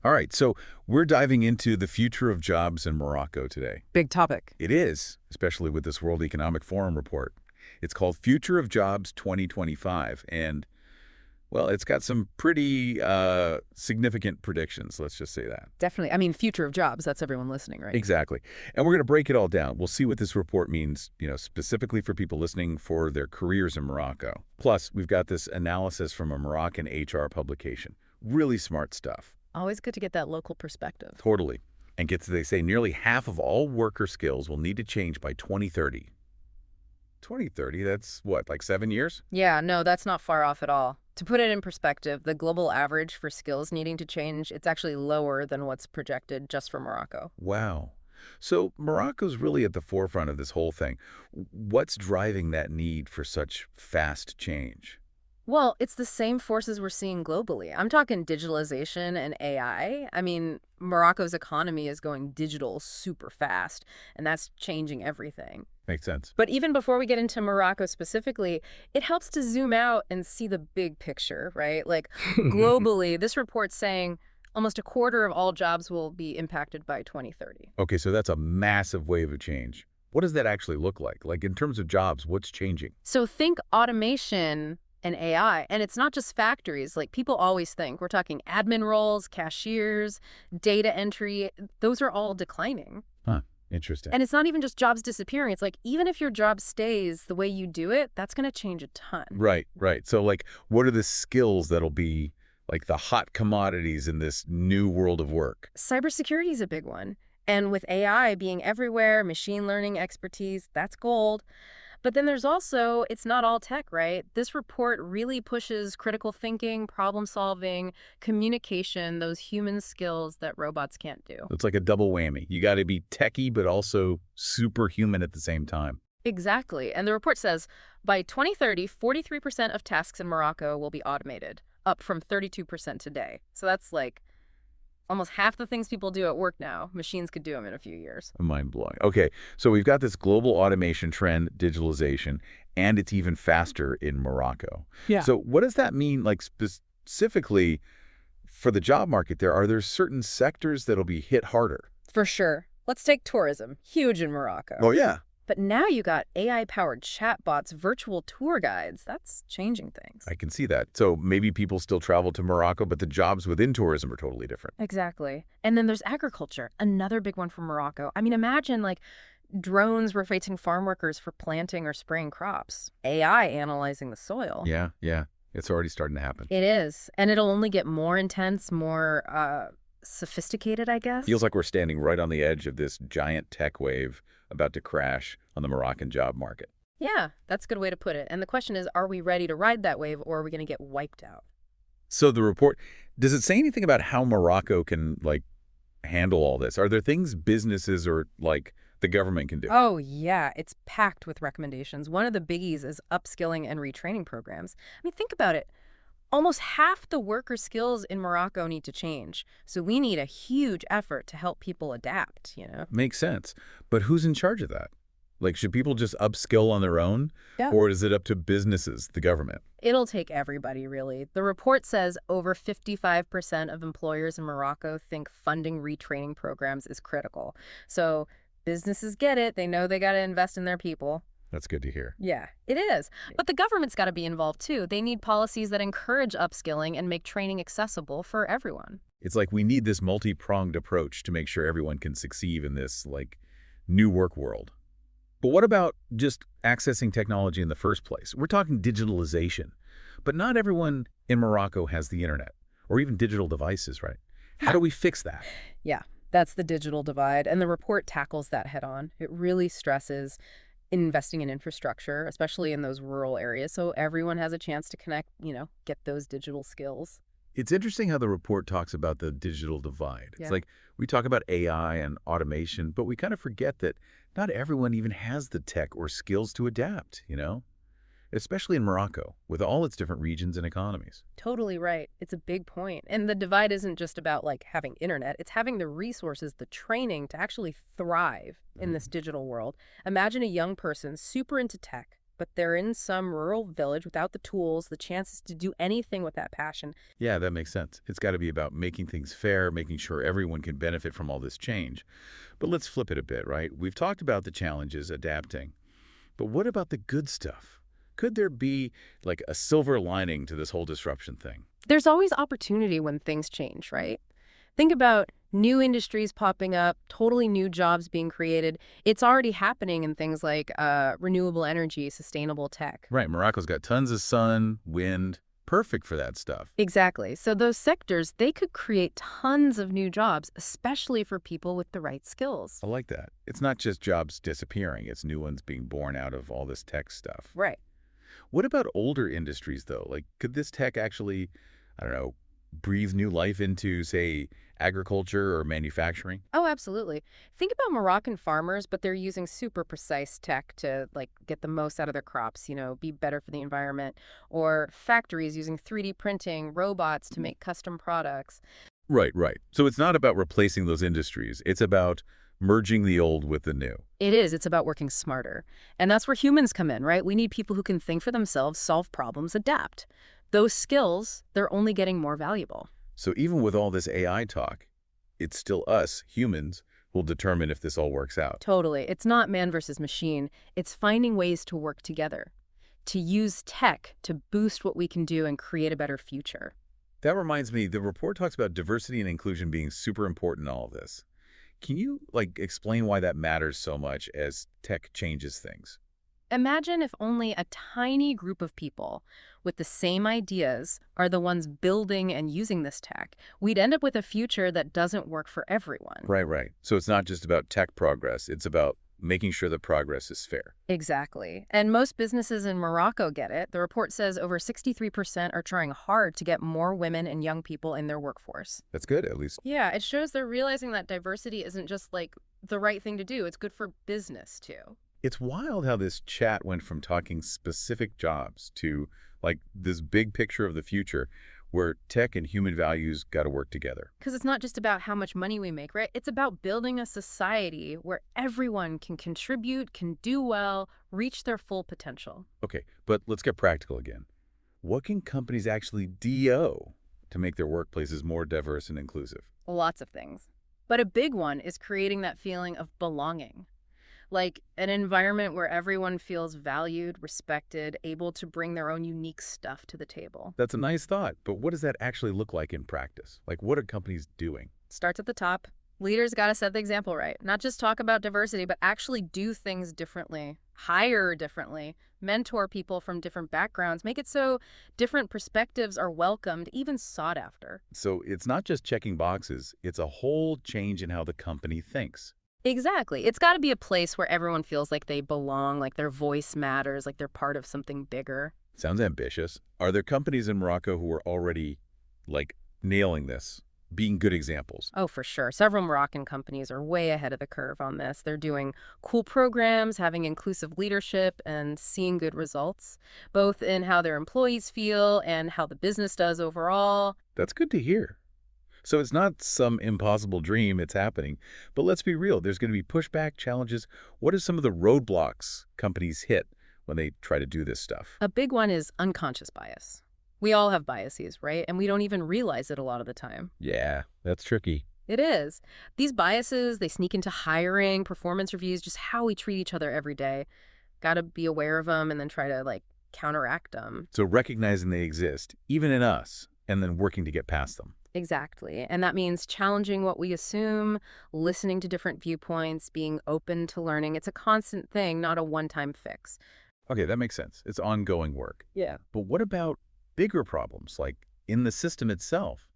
All right, so we're diving into the future of jobs in Morocco today. Big topic. It is, especially with this World Economic Forum report. It's called Future of Jobs 2025, and, well, it's got some pretty significant predictions, let's just say that. Definitely. I mean, future of jobs. That's everyone listening, right? Exactly. And we're going to break it all down. We'll see what this report means, specifically for people listening for their careers in Morocco. Plus, we've got this analysis from a Moroccan HR publication. Really smart stuff. Always good to get that local perspective. Totally. And they say nearly half of all worker skills will need to change by 2030. 2030, that's what, like 7 years? Yeah, no, that's not far off at all. To put it in perspective, the global average for skills needing to change, it's actually lower than what's projected just for Morocco. Wow. So Morocco's really at the forefront of this whole thing. What's driving that need for such fast change? Well, it's the same forces we're seeing globally. I'm talking digitalization and AI. I mean, Morocco's economy is going digital super fast, and that's changing everything. Makes sense. But even before we get into Morocco specifically, it helps to zoom out and see the big picture, right? Like globally, this report's saying almost a quarter of all jobs will be impacted by 2030. Okay, so that's a massive wave of change. What does that actually look like? Like in terms of jobs, what's changing? So think automation and AI, and it's not just factories. Like people always think we're talking admin roles, cashiers, data entry. Those are all declining. Huh, interesting. And it's not even just jobs disappearing. It's like even if your job stays the way you do it, that's going to change a ton. Right, right. So like what are the skills that'll be like the hot commodities in this new world of work? Cybersecurity is a big one. And with AI being everywhere, machine learning expertise, that's gold. But then there's also, it's not all tech, right? This report really pushes critical thinking, problem solving, communication, those human skills that robots can't do. It's like a double whammy. You got to be techie, but also superhuman at the same time. Exactly. And the report says by 2030, 43% of tasks in Morocco will be automated, up from 32% today. So that's like almost half the things people do at work now, machines could do them in a few years. Mind-blowing. Okay, so we've got this global automation trend, digitalization, and it's even faster in Morocco. Yeah. So what does that mean, like specifically for the job market there? Are there certain sectors that'll be hit harder? For sure. Let's take tourism. Huge in Morocco. Oh, yeah. But now you got AI-powered chatbots, virtual tour guides. That's changing things. I can see that. So maybe people still travel to Morocco, but the jobs within tourism are totally different. Exactly. And then there's agriculture, another big one for Morocco. I mean, imagine like drones replacing farm workers for planting or spraying crops. AI analyzing the soil. Yeah, yeah. It's already starting to happen. It is. And it'll only get more intense, more sophisticated, I guess. Feels like we're standing right on the edge of this giant tech wave about to crash on the Moroccan job market. Yeah, that's a good way to put it. And the question is, are we ready to ride that wave or are we going to get wiped out? So the report, does it say anything about how Morocco can, like, handle all this? Are there things businesses or, like, the government can do? Oh, yeah, it's packed with recommendations. One of the biggies is upskilling and retraining programs. I mean, think about it. Almost half the worker skills in Morocco need to change. So we need a huge effort to help people adapt, Makes sense. But who's in charge of that? Like, should people just upskill on their own? Yeah. Or is it up to businesses, the government? It'll take everybody, really. The report says over 55% of employers in Morocco think funding retraining programs is critical. So businesses get it. They know they got to invest in their people. That's good to hear. Yeah, it is. But the government's got to be involved, too. They need policies that encourage upskilling and make training accessible for everyone. It's like we need this multi-pronged approach to make sure everyone can succeed in this, like, new work world. But what about just accessing technology in the first place? We're talking digitalization. But not everyone in Morocco has the internet or even digital devices, right? How do we fix that? Yeah, that's the digital divide. And the report tackles that head on. It really stresses investing in infrastructure, especially in those rural areas, so everyone has a chance to connect, get those digital skills. It's interesting how the report talks about the digital divide. Yeah. It's like we talk about AI and automation, but we kind of forget that not everyone even has the tech or skills to adapt, especially in Morocco, with all its different regions and economies. Totally right. It's a big point. And the divide isn't just about like having internet. It's having the resources, the training to actually thrive in this digital world. Imagine a young person super into tech, but they're in some rural village without the tools, the chances to do anything with that passion. Yeah, that makes sense. It's got to be about making things fair, making sure everyone can benefit from all this change. But let's flip it a bit, right? We've talked about the challenges, adapting. But what about the good stuff? Could there be like a silver lining to this whole disruption thing? There's always opportunity when things change, right? Think about new industries popping up, totally new jobs being created. It's already happening in things like renewable energy, sustainable tech. Right, Morocco's got tons of sun, wind, perfect for that stuff. Exactly. So those sectors, they could create tons of new jobs, especially for people with the right skills. I like that. It's not just jobs disappearing, it's new ones being born out of all this tech stuff. Right. What about older industries, though? Like, could this tech actually, I don't know, breathe new life into, say, agriculture or manufacturing? Oh, absolutely. Think about Moroccan farmers, but they're using super precise tech to get the most out of their crops, be better for the environment. Or factories using 3D printing, robots to make custom products. Right, right. So it's not about replacing those industries. It's about merging the old with the new. It is. It's about working smarter. And that's where humans come in, right? We need people who can think for themselves, solve problems, adapt. Those skills, they're only getting more valuable. So even with all this AI talk, it's still us, humans, who'll determine if this all works out. Totally. It's not man versus machine. It's finding ways to work together, to use tech to boost what we can do and create a better future. That reminds me, the report talks about diversity and inclusion being super important in all of this. Can you, like, explain why that matters so much as tech changes things? Imagine if only a tiny group of people with the same ideas are the ones building and using this tech. We'd end up with a future that doesn't work for everyone. Right, right. So it's not just about tech progress, it's about making sure the progress is fair. Exactly. And most businesses in Morocco get it. The report says over 63% are trying hard to get more women and young people in their workforce. That's good, at least. Yeah, it shows they're realizing that diversity isn't just the right thing to do. It's good for business too. It's wild how this chat went from talking specific jobs to, like, this big picture of the future where tech and human values got to work together. Because it's not just about how much money we make, right? It's about building a society where everyone can contribute, can do well, reach their full potential. Okay, but let's get practical again. What can companies actually do to make their workplaces more diverse and inclusive? Lots of things. But a big one is creating that feeling of belonging. Like an environment where everyone feels valued, respected, able to bring their own unique stuff to the table. That's a nice thought, but what does that actually look like in practice? Like, what are companies doing? Starts at the top. Leaders got to set the example right. Not just talk about diversity, but actually do things differently, hire differently, mentor people from different backgrounds, make it so different perspectives are welcomed, even sought after. So it's not just checking boxes, it's a whole change in how the company thinks. Exactly. It's got to be a place where everyone feels like they belong, like their voice matters, like they're part of something bigger. Sounds ambitious. Are there companies in Morocco who are already, like, nailing this, being good examples? Oh, for sure. Several Moroccan companies are way ahead of the curve on this. They're doing cool programs, having inclusive leadership, and seeing good results, both in how their employees feel and how the business does overall. That's good to hear. So it's not some impossible dream, it's happening. But let's be real, there's going to be pushback, challenges. What are some of the roadblocks companies hit when they try to do this stuff? A big one is unconscious bias. We all have biases, right? And we don't even realize it a lot of the time. Yeah, that's tricky. It is. These biases, they sneak into hiring, performance reviews, just how we treat each other every day. Got to be aware of them and then try to, counteract them. So recognizing they exist, even in us, and then working to get past them. Exactly. And that means challenging what we assume, listening to different viewpoints, being open to learning. It's a constant thing, not a one-time fix. Okay, that makes sense. It's ongoing work. Yeah. But what about bigger problems, like in the system itself?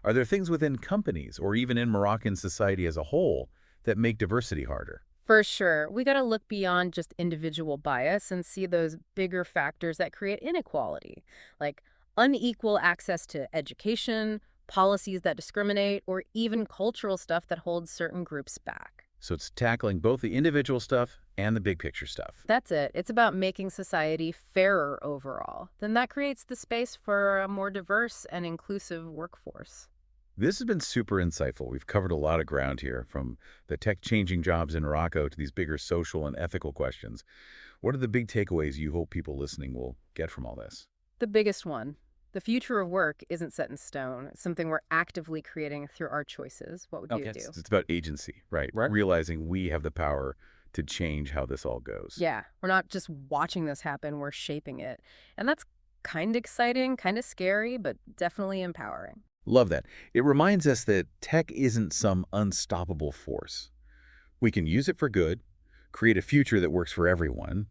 Are there things within companies or even in Moroccan society as a whole that make diversity harder? For sure. We got to look beyond just individual bias and see those bigger factors that create inequality, like unequal access to education, policies that discriminate, or even cultural stuff that holds certain groups back. So it's tackling both the individual stuff and the big picture stuff. That's it. It's about making society fairer overall. Then that creates the space for a more diverse and inclusive workforce. This has been super insightful. We've covered a lot of ground here, from the tech-changing jobs in Morocco to these bigger social and ethical questions. What are the big takeaways you hope people listening will get from all this? The biggest one. The future of work isn't set in stone. It's something we're actively creating through our choices. What would you Okay. do? It's about agency, right? Right. Realizing we have the power to change how this all goes. Yeah, we're not just watching this happen, we're shaping it. And that's kind of exciting, kind of scary, but definitely empowering. Love that. It reminds us that tech isn't some unstoppable force. We can use it for good, create a future that works for everyone,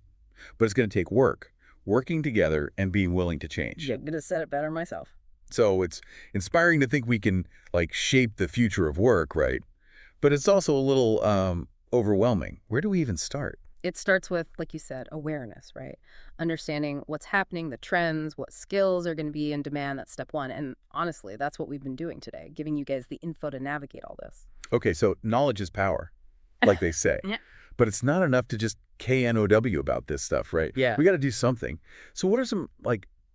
but it's going to take work, working together and being willing to change. Yeah, could have said it better myself. So it's inspiring to think we can shape the future of work, right? But it's also a little overwhelming. Where do we even start? It starts with, like you said, awareness, right? Understanding what's happening, the trends, what skills are going to be in demand. That's step one. And honestly, that's what we've been doing today, giving you guys the info to navigate all this. Okay, so knowledge is power, like they say. Yeah. But it's not enough to just KNOW about this stuff, right? Yeah. We got to do something. So what are some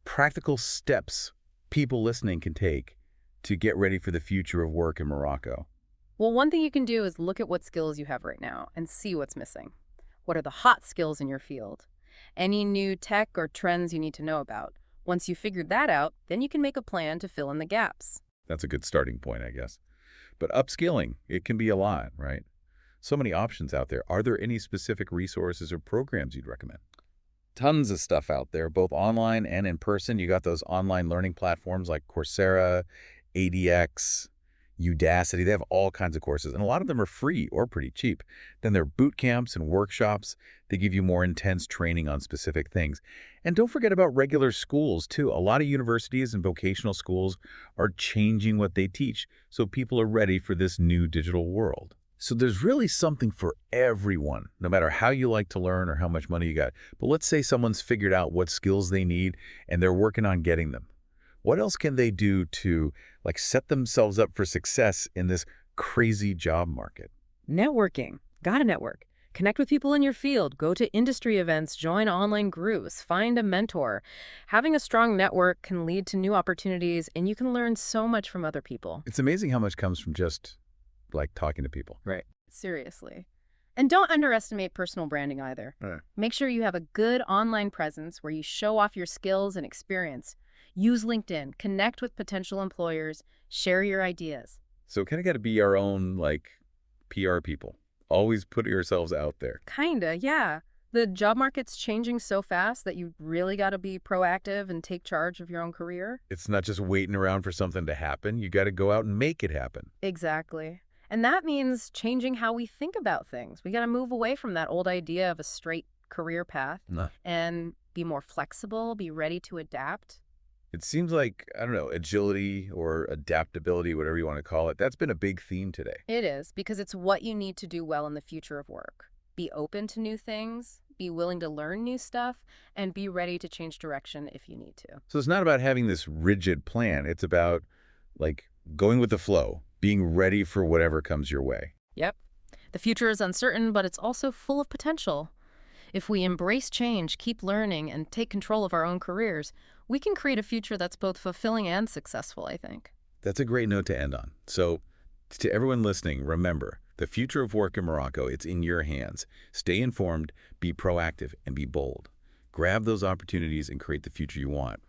practical steps people listening can take to get ready for the future of work in Morocco? Well, one thing you can do is look at what skills you have right now and see what's missing. What are the hot skills in your field? Any new tech or trends you need to know about? Once you've figured that out, then you can make a plan to fill in the gaps. That's a good starting point, I guess. But upskilling, it can be a lot, right? So many options out there. Are there any specific resources or programs you'd recommend? Tons of stuff out there, both online and in person. You got those online learning platforms like Coursera, ADX, Udacity. They have all kinds of courses, and a lot of them are free or pretty cheap. Then there are boot camps and workshops. They give you more intense training on specific things. And don't forget about regular schools, too. A lot of universities and vocational schools are changing what they teach, so people are ready for this new digital world. So there's really something for everyone, no matter how you like to learn or how much money you got. But let's say someone's figured out what skills they need and they're working on getting them. What else can they do to set themselves up for success in this crazy job market? Networking. Gotta network. Connect with people in your field. Go to industry events. Join online groups. Find a mentor. Having a strong network can lead to new opportunities, and you can learn so much from other people. It's amazing how much comes from just talking to people. Right. Seriously. And don't underestimate personal branding either. Right. Make sure you have a good online presence where you show off your skills and experience. Use LinkedIn, connect with potential employers, share your ideas. So kind of got to be our own PR people. Always put yourselves out there. Kinda, yeah. The job market's changing so fast that you really got to be proactive and take charge of your own career. It's not just waiting around for something to happen. You got to go out and make it happen. Exactly. And that means changing how we think about things. We got to move away from that old idea of a straight career path Nah. and be more flexible, be ready to adapt. It seems like, I don't know, agility or adaptability, whatever you want to call it, that's been a big theme today. It is, because it's what you need to do well in the future of work. Be open to new things, be willing to learn new stuff, and be ready to change direction if you need to. So it's not about having this rigid plan. It's about going with the flow, being ready for whatever comes your way. Yep. The future is uncertain, but it's also full of potential. If we embrace change, keep learning, and take control of our own careers, we can create a future that's both fulfilling and successful, I think. That's a great note to end on. So to everyone listening, remember, the future of work in Morocco, it's in your hands. Stay informed, be proactive, and be bold. Grab those opportunities and create the future you want.